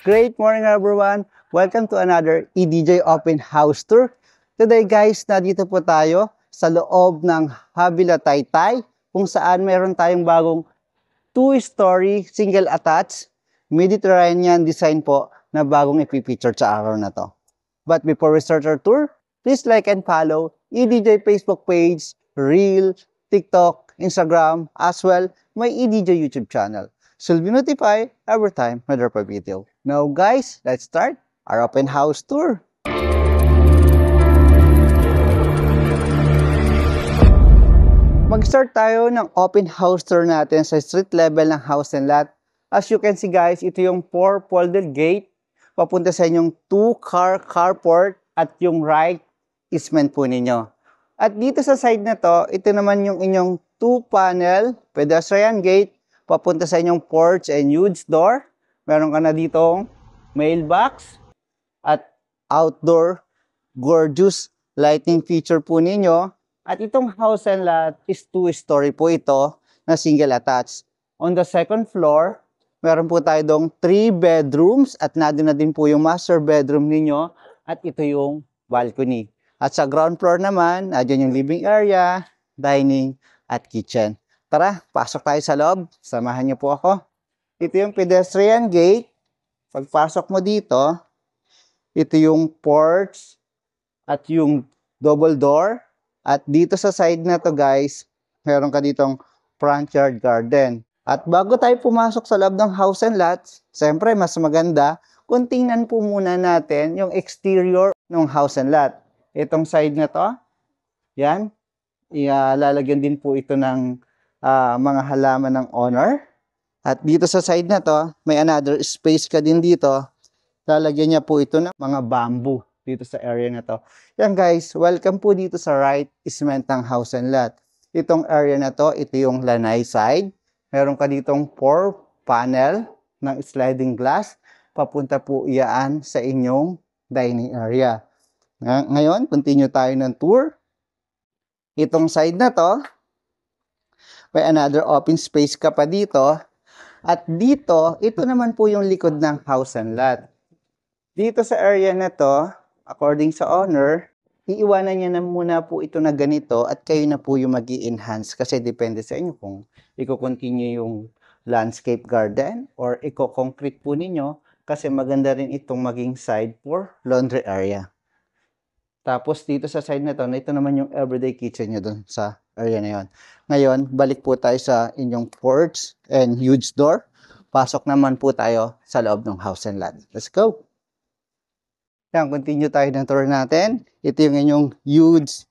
Great morning everyone! Welcome to another EDJ Open House Tour. Today guys, nandito po tayo sa loob ng Havila Taytay kung saan meron tayong bagong 2-story single attached Mediterranean design po na bagong ipipicture sa araw na to. But before we start our tour, please like and follow EDJ Facebook page, Reel, TikTok, Instagram, as well my EDJ YouTube channel. So you'll be notified every time I drop a video. Now guys, let's start our open house tour. Mag-start tayo ng open house tour natin sa street level ng house and lot. As you can see guys, ito yung 4-folded gate papunta sa inyong 2-car carport at yung right easement po ninyo. At dito sa side na to, ito naman yung inyong 2-panel pedestrian gate papunta sa inyong porch and huge door. Meron ka na ditong mailbox at outdoor gorgeous lighting feature po ninyo. At itong house and lot is 2-story po ito na single attached. On the second floor, meron po tayo dong 3 bedrooms at nandun na din po yung master bedroom ninyo at ito yung balcony. At sa ground floor naman, andyan yung living area, dining at kitchen. Tara, pasok tayo sa loob. Samahan niyo po ako. Ito yung pedestrian gate. Pagpasok mo dito, ito yung porch at yung double door. At dito sa side na to guys, meron ka ditong front yard garden. At bago tayo pumasok sa loob ng house and lot, siyempre mas maganda kung tingnan po muna natin yung exterior ng house and lot. Itong side na to, yan, ilalagyan din po ito ng mga halaman ng owner. At dito sa side na to, may another space ka din dito. Lalagyan niya po ito ng mga bamboo dito sa area na to. Yan guys, welcome po dito sa right easement ng house and lot. Itong area na to, ito yung lanai side. Meron ka ditong 4 panel ng sliding glass. Papunta po iyaan sa inyong dining area. Ngayon, continue tayo ng tour. Itong side na to, may another open space ka pa dito. At dito, ito naman po yung likod ng house and lot. Dito sa area na to, according sa owner, iiwanan niya na muna po ito na ganito at kayo na po yung mag-i-enhance kasi depende sa inyo kung i-continue yung landscape garden or i-concrete po ninyo kasi maganda rin itong maging side for laundry area. Tapos dito sa side na to, ito naman yung everyday kitchen nyo dun sa area na yon. Ngayon, balik po tayo sa inyong porch and huge door. Pasok naman po tayo sa loob ng house and lot. Let's go! Yan, continue tayo ng tour natin. Ito yung inyong huge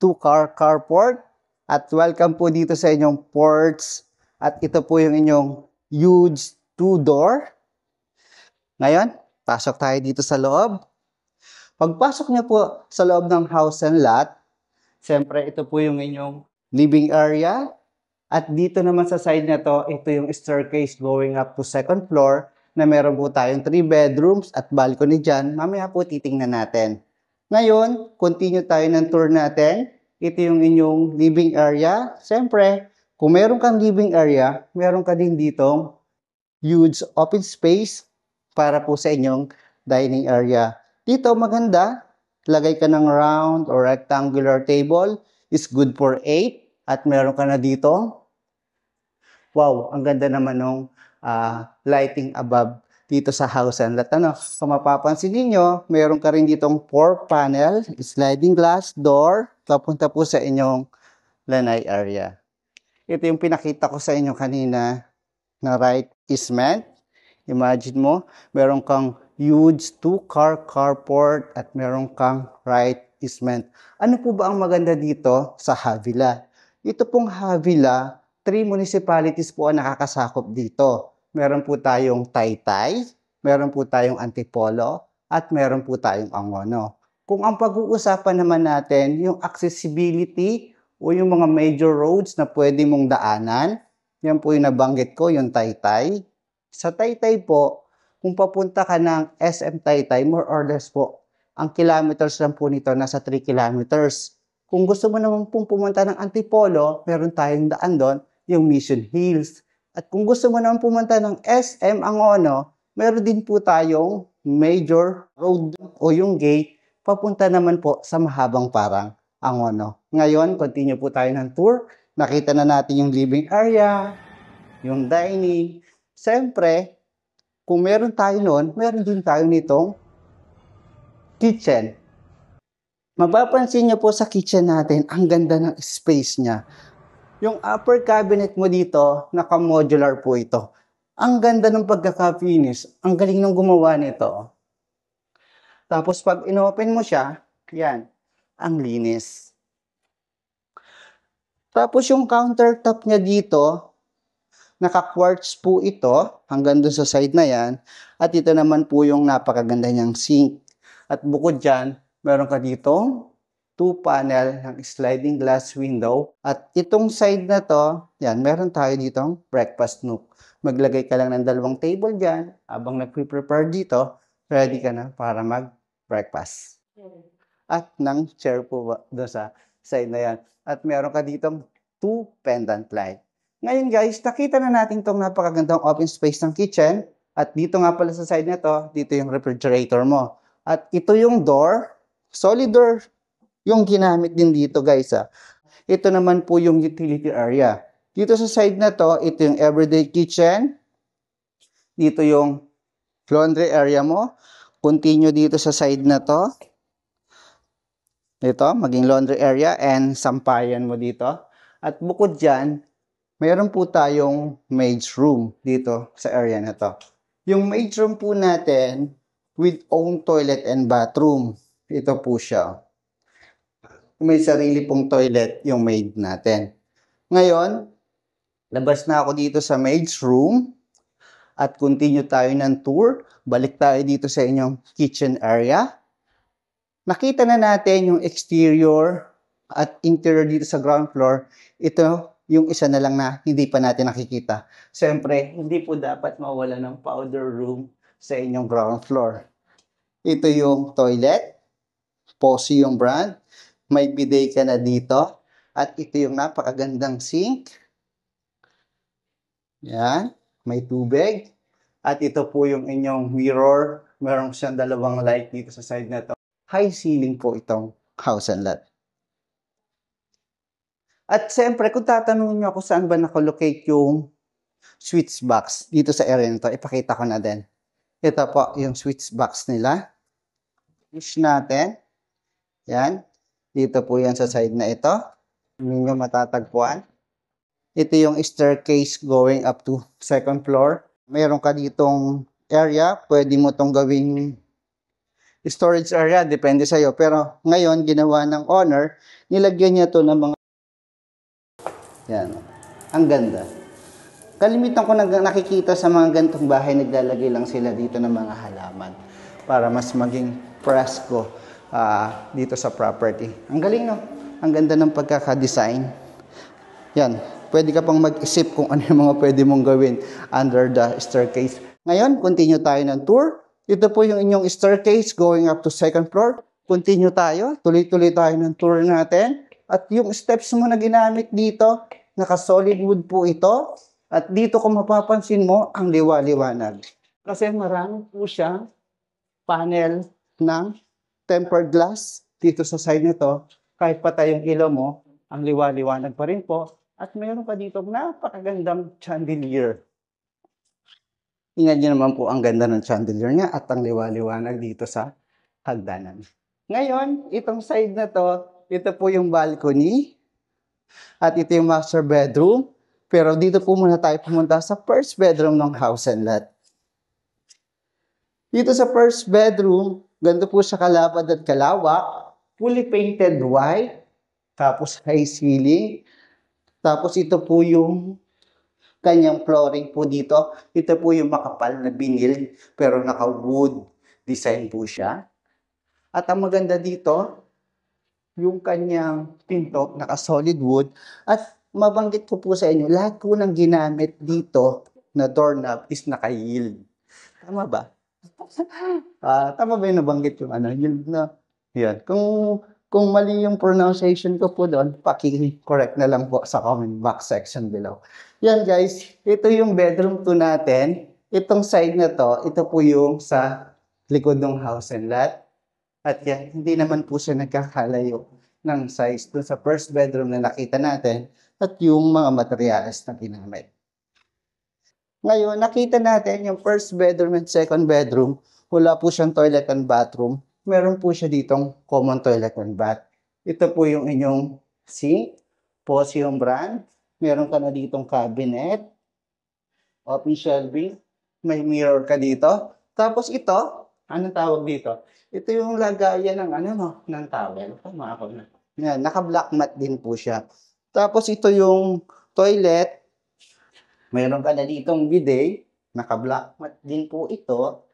2-car carport. At welcome po dito sa inyong porch. At ito po yung inyong huge 2-door. Ngayon, pasok tayo dito sa loob. Pagpasok niyo po sa loob ng house and lot, siyempre ito po yung inyong living area. At dito naman sa side na to, ito yung staircase going up to second floor na meron po tayong 3 bedrooms at balcony dyan. Mamaya po titingnan natin. Ngayon, continue tayo ng tour natin. Ito yung inyong living area. Siyempre, kung meron kang living area, meron ka din ditong huge open space para po sa inyong dining area. Dito maganda, lagay ka ng round or rectangular table, is good for 8 at meron ka na dito. Wow, ang ganda naman ng lighting above dito sa house and lot. Kung mapapansin niyo, meron ka rin ditong 4 panel, sliding glass door, papunta po sa inyong lanai area. Ito yung pinakita ko sa inyo kanina na right easement. Imagine mo, meron kang huge 2-car carport at meron kang right easement. Ano po ba ang maganda dito sa Havila? Ito pong Havila, 3 municipalities po ang nakakasakop dito. Meron po tayong Taytay, meron po tayong Antipolo, at meron po tayong Angono. Kung ang pag-uusapan naman natin, yung accessibility o yung mga major roads na pwede mong daanan, yan po yung nabanggit ko, yung Taytay. Sa Taytay po, kung papunta ka ng SM Taytay, more or less po, ang kilometers lang po nito, nasa 3 kilometers. Kung gusto mo naman pong pumunta ng Antipolo, meron tayong daan doon, yung Mission Hills. At kung gusto mo naman pumunta ng SM Angono, meron din po tayong major road o yung gate papunta naman po sa mahabang parang Angono. Ngayon, continue po tayo ng tour. Nakita na natin yung living area, yung dining. Siyempre, kung meron tayo noon, meron din tayo nitong kitchen. Mapapansin niyo po sa kitchen natin, ang ganda ng space niya. Yung upper cabinet mo dito, naka-modular po ito. Ang ganda ng pagkaka-finish. Ang galing ng gumawa nito. Tapos pag inopen mo siya, yan, ang linis. Tapos yung countertop niya dito, naka-quartz po ito, hanggang doon sa side na yan. At ito naman po yung napakaganda niyang sink. At bukod dyan, meron ka ditong 2-panel ng sliding glass window. At itong side na to, yan, meron tayo ditong breakfast nook. Maglagay ka lang ng 2 table dyan. Habang nagpre-prepare dito, ready ka na para mag-breakfast. At ng chair po doon sa side na yan. At meron ka ditong 2 pendant light. Ngayon guys, nakita na natin itong napakagandang open space ng kitchen. At dito nga pala sa side na to, dito yung refrigerator mo. At ito yung door, solid door yung ginamit din dito guys. Ito naman po yung utility area. Dito sa side na to, ito yung everyday kitchen. Dito yung laundry area mo. Continue dito sa side na to. Ito, maging laundry area and sampayan mo dito. At bukod dyan, mayroon po tayong maid's room dito sa area na to. Yung maid's room po natin, with own toilet and bathroom. Ito po siya. May sarili pong toilet yung maid natin. Ngayon, labas na ako dito sa maid's room at continue tayo ng tour. Balik tayo dito sa inyong kitchen area. Nakita na natin yung exterior at interior dito sa ground floor. Ito yung isa na lang na hindi pa natin nakikita. Siyempre, hindi po dapat mawala ng powder room sa inyong ground floor. Ito yung toilet, Posi yung brand, may bidet ka na dito, at ito yung napakagandang sink. Yan, may tubig. At ito po yung inyong mirror, meron siyang 2 light dito sa side na to. High ceiling po itong house and lot. At siyempre, kung tatanungin nyo ako saan ba nakalocate yung switch box dito sa area nito, ipakita ko na din. Ito po yung switch box nila. Push natin. Yan. Dito po yan sa side na ito. Hindi nyo matatagpuan. Ito yung staircase going up to 2nd floor. Mayroon ka ditong area. Pwede mo itong gawing storage area. Depende sa'yo. Pero ngayon, ginawa ng owner, nilagyan niya to ng mga... Yan. Ang ganda. Kalimitan ko nakikita sa mga gantong bahay, naglalagay lang sila dito ng mga halaman para mas maging presko dito sa property. Ang galing, no? Ang ganda ng pagkakadesign. Yan. Pwede ka pang mag-isip kung ano yung mga pwede mong gawin under the staircase. Ngayon, continue tayo ng tour. Ito po yung inyong staircase going up to 2nd floor. Continue tayo. Tuloy-tuloy tayo ng tour natin. At yung steps mo na ginamit dito, naka-solid wood po ito. At dito kung mapapansin mo, ang liwa-liwanag. Kasi marami po siya panel ng tempered glass dito sa side nito. Kahit patay yung ilaw mo, ang liwa-liwanag pa rin po. At meron ka dito napakagandang chandelier. Tingnan niyo naman po ang ganda ng chandelier niya at ang liwa-liwanag dito sa hagdanan. Ngayon, itong side na to, ito po yung balcony. At ito yung master bedroom. Pero dito po muna tayo pumunta sa first bedroom ng house and lot. Dito sa first bedroom, ganito po siya kalapad at kalawak. Fully painted white. Tapos high ceiling. Tapos ito po yung kanyang flooring po dito. Ito po yung makapal na vinyl. Pero naka-wood design po siya. At ang maganda dito, yung kanyang pinto, naka-solid wood. At mabanggit ko po sa inyo, lahat po ng ginamit dito na doorknob is naka-yield. Tama ba? Tama ba yung nabanggit yung ano? Yield na. Yan. Kung mali yung pronunciation ko po doon, paki-correct na lang po sa comment box section below. Yan guys, ito yung bedroom 2 natin. Itong side na to, ito po yung sa likod ng house and lot. At yan, hindi naman po siya nagkakalayo ng size dun sa first bedroom na nakita natin at yung mga materyales na ginamit. Ngayon, nakita natin yung first bedroom and second bedroom, wala po siyang toilet and bathroom. Meron po siya ditong common toilet and bath. Ito po yung inyong sink, pause yung brand. Meron ka na ditong cabinet, open shelving, may mirror ka dito. Tapos ito, anong tawag dito? Ito yung lagayan ng ano no, ng towel. Tama ako na. Yan, naka-black mat din po siya. Tapos ito yung toilet. Mayroon ka na ditong bidet. Naka-black mat din po ito.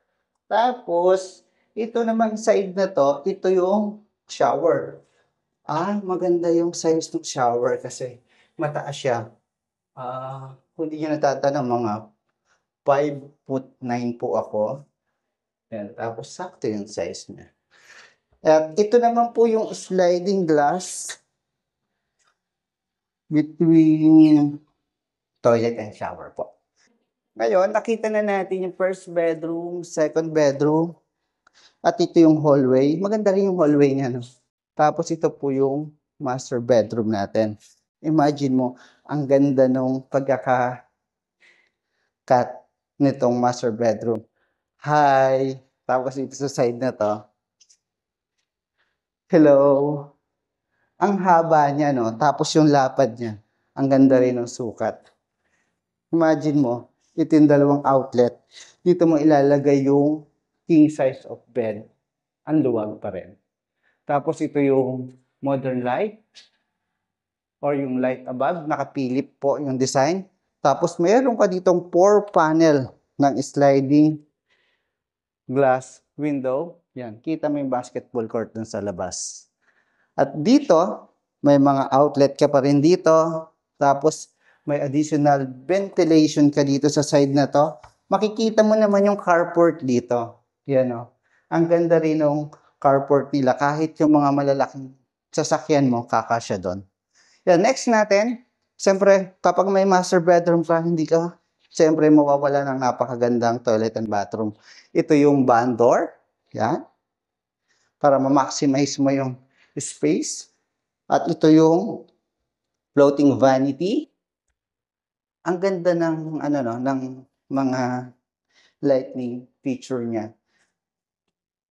Tapos, ito namang side na to, ito yung shower. Maganda yung size ng shower kasi mataas siya. Kung hindi nyo natatanong, mga 5'9" po ako. Yan, tapos sakto yung size niya. At ito naman po yung sliding glass between toilet and shower po. Ngayon, nakita na natin yung first bedroom, second bedroom, at ito yung hallway. Maganda rin yung hallway niya, no? Tapos ito po yung master bedroom natin. Imagine mo, ang ganda nung pagkaka-cut nitong master bedroom. Hi! Tapos ito sa side na to. Hello! Ang haba niya, no? Tapos yung lapad niya. Ang ganda rin ng sukat. Imagine mo, ito yung dalawang outlet. Dito mo ilalagay yung king size of bed. Ang luwag pa rin. Tapos ito yung modern light or yung light above. Nakapilip po yung design. Tapos mayroon ka ditong 4 panel ng sliding glass window. Yan, kita mo yung basketball court dun sa labas. At dito, may mga outlet ka pa rin dito. Tapos may additional ventilation ka dito sa side na to. Makikita mo naman yung carport dito. Yan o. Ang ganda rin ng carport nila. Kahit yung mga malalaking sasakyan mo, kakasya doon. Yan, next natin. Siyempre, kapag may master bedroom ka, hindi ka siyempre mawawala ng napakagandang toilet and bathroom. Ito yung band door. Yan. Para ma-maximize mo yung space. At ito yung floating vanity. Ang ganda ng ano no, ng mga lighting feature niya.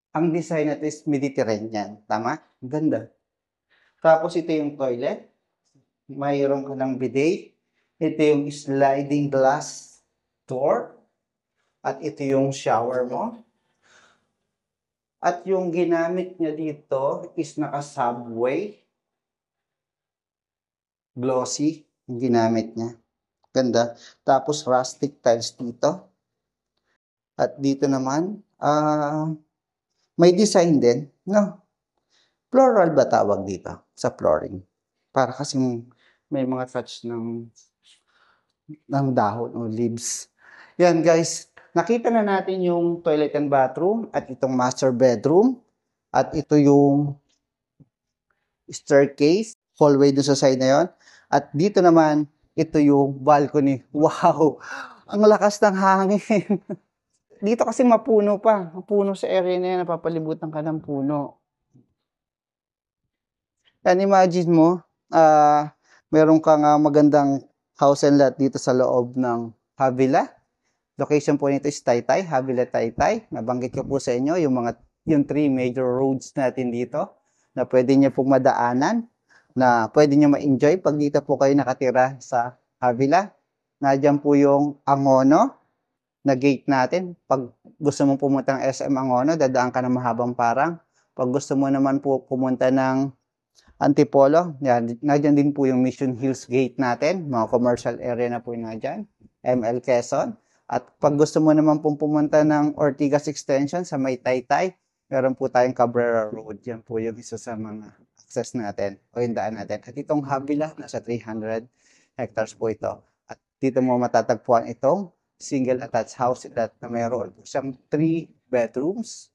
Ang design natin is Mediterranean, tama? Ang ganda. Tapos ito yung toilet. Mayroon ka ng bidet. Ito yung sliding glass door. At ito yung shower mo. At yung ginamit niya dito is naka-subway. Glossy yung ginamit niya. Ganda. Tapos rustic tiles dito. At dito naman, may design din. No? Floral ba tawag dito sa flooring? Para kasi may mga touch ng dahon o leaves. Yan guys, nakita na natin yung toilet and bathroom at itong master bedroom. At ito yung staircase, hallway dun sa side na yon. At dito naman, ito yung balcony. Wow! Ang lakas ng hangin. Dito kasi mapuno pa. Mapuno sa area na yan. Napapalibutan ka ng puno. And imagine mo, meron kang magandang house and lot dito sa loob ng Havila. Location po nito is Taytay, Havila Taytay. Nabanggit ko po sa inyo yung 3 major roads natin dito na pwede niyo pong madaanan, na pwede niyo ma-enjoy pag dito po kayo nakatira sa Havila. Nandiyan po yung Angono na gate natin. Pag gusto mong pumunta ng SM Angono, dadaan ka ng mahabang parang. Pag gusto mo naman po pumunta ng Antipolo, yan, nandiyan din po yung Mission Hills gate natin. Mga commercial area na po yung nandiyan. ML Quezon. At pag gusto mo naman pong pumunta ng Ortigas Extension sa may Taytay, meron po tayong Cabrera Road. Yan po yung isa sa mga access natin o yung daan natin. At itong Havila, nasa 300 hectares po ito. At dito mo matatagpuan itong single attached house that na mayroon siyang 3 bedrooms,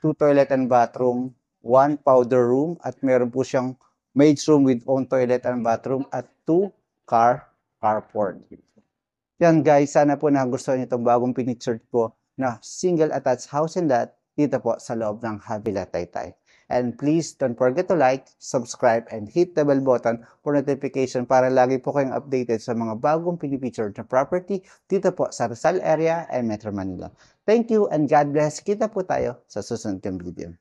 2 toilet and bathroom, 1 powder room, at meron po siyang maid's room with own toilet and bathroom at 2 carport. Yan guys, sana po nagustuhan niyo itong bagong pinicture ko na single attached house and lot dito po sa loob ng Havila Taytay. And please don't forget to like, subscribe, and hit the bell button for notification para lagi po kayong updated sa mga bagong pinipicture na property dito po sa Rizal area and Metro Manila. Thank you and God bless. Kita po tayo sa susunod kong video.